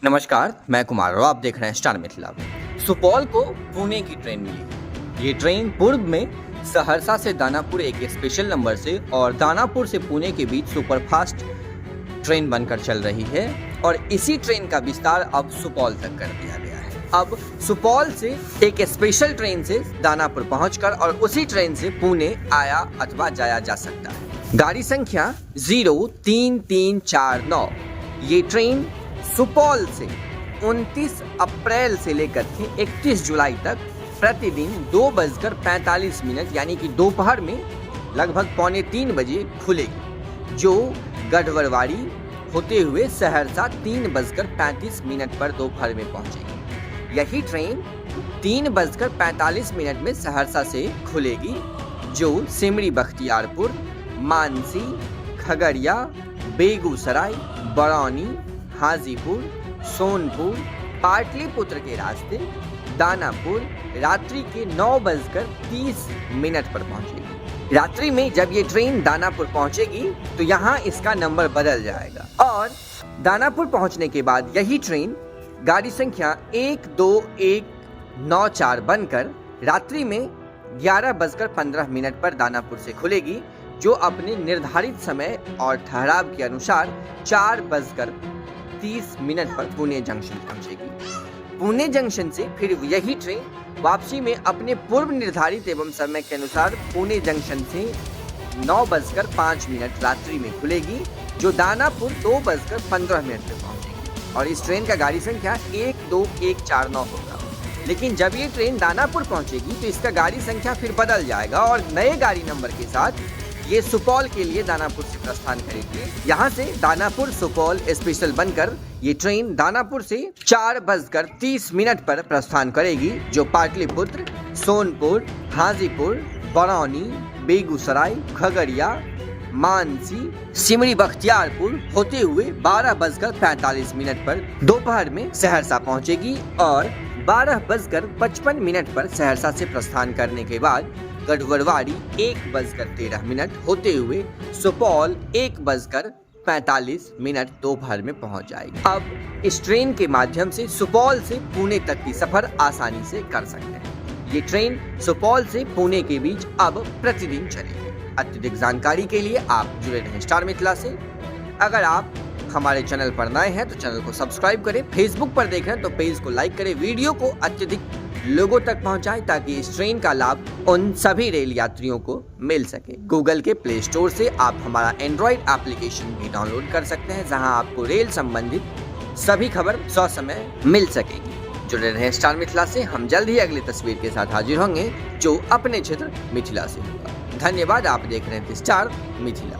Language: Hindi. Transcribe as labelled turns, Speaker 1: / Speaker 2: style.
Speaker 1: नमस्कार, मैं कुमार और आप देख रहे हैं स्टार मिथिला। सुपौल को पुणे की ट्रेन मिली। ये ट्रेन पूर्व में सहरसा से दानापुर एक स्पेशल नंबर से और दानापुर से पुणे के बीच सुपरफास्ट ट्रेन बनकर चल रही है और इसी ट्रेन का विस्तार अब सुपौल तक कर दिया गया है। अब सुपौल से एक स्पेशल ट्रेन से दानापुर पहुंचकर और उसी ट्रेन से पुणे आया अथवा जाया जा सकता है। गाड़ी संख्या 03349। ये ट्रेन सुपौल से 29 अप्रैल से लेकर के 31 जुलाई तक प्रतिदिन 2:45 यानी कि दोपहर में लगभग 2:45 बजे खुलेगी, जो गढ़वरवाड़ी होते हुए सहरसा 3:35 पर दोपहर में पहुंचेगी। यही ट्रेन 3:45 में सहरसा से खुलेगी, जो सिमरी बख्तियारपुर, मानसी, खगड़िया, बेगूसराय, बरौनी, हाजीपुर, सोनपुर, पाटलिपुत्र के रास्ते दानापुर रात्रि के 9:30 पर पहुंचेगी। रात्रि में जब ये ट्रेन दानापुर पहुंचेगी तो यहाँ इसका नंबर बदल जाएगा और दानापुर पहुंचने के बाद यही ट्रेन गाड़ी संख्या 12194 बनकर रात्रि में 11:15 पर दानापुर से खुलेगी, जो अपने निर्धारित समय और ठहराव के अनुसार 4:30 पर पुणे जंक्शन पहुंचेगी। पुणे जंक्शन से फिर यही ट्रेन वापसी में अपने पूर्व निर्धारित एवं समय के अनुसार पुणे जंक्शन से 9:05 रात्रि में खुलेगी, जो दानापुर 2:15 पर पहुंचेगी और इस ट्रेन का गाड़ी संख्या 12149 होगा। लेकिन जब ये ट्रेन दानापुर पहुंचेगी तो इसका गाड़ी संख्या फिर बदल जाएगा और नए गाड़ी नंबर के साथ ये सुपौल के लिए दानापुर से प्रस्थान करेगी। यहाँ से दानापुर सुपौल स्पेशल बनकर ये ट्रेन दानापुर से 4:30 पर प्रस्थान करेगी, जो पाटलिपुत्र, सोनपुर, हाजीपुर, बरौनी, बेगूसराय, खगड़िया, मानसी, सिमरी बख्तियारपुर होते हुए 12:45 पर दोपहर में सहरसा पहुंचेगी और 12:55 पर सहरसा से प्रस्थान करने के बाद गढ़वरवाड़ी 1:13 होते हुए सुपौल 1:45 दोपहर में पहुंच जाएगी। अब इस ट्रेन के माध्यम से सुपौल से पुणे तक की सफर आसानी से कर सकते हैं। ये ट्रेन सुपौल से पुणे के बीच अब प्रतिदिन चलेगी। अत्यधिक जानकारी के लिए आप जुड़े रहें स्टार मिथिला से। अगर आप हमारे चैनल पर नए हैं तो चैनल को सब्सक्राइब करें, फेसबुक पर देख रहे हैं तो पेज को लाइक करें, वीडियो को अत्यधिक लोगों तक पहुंचाएं ताकि इस ट्रेन का लाभ उन सभी रेल यात्रियों को मिल सके। गूगल के प्ले स्टोर से आप हमारा एंड्रॉइड एप्लीकेशन भी डाउनलोड कर सकते हैं, जहां आपको रेल संबंधित सभी खबर ससमय मिल सकेगी। जुड़े रहे स्टार मिथिला से। हम जल्द ही अगली तस्वीर के साथ हाजिर होंगे, जो अपने क्षेत्र मिथिला से होगा। धन्यवाद। आप देख रहे थे स्टार मिथिला।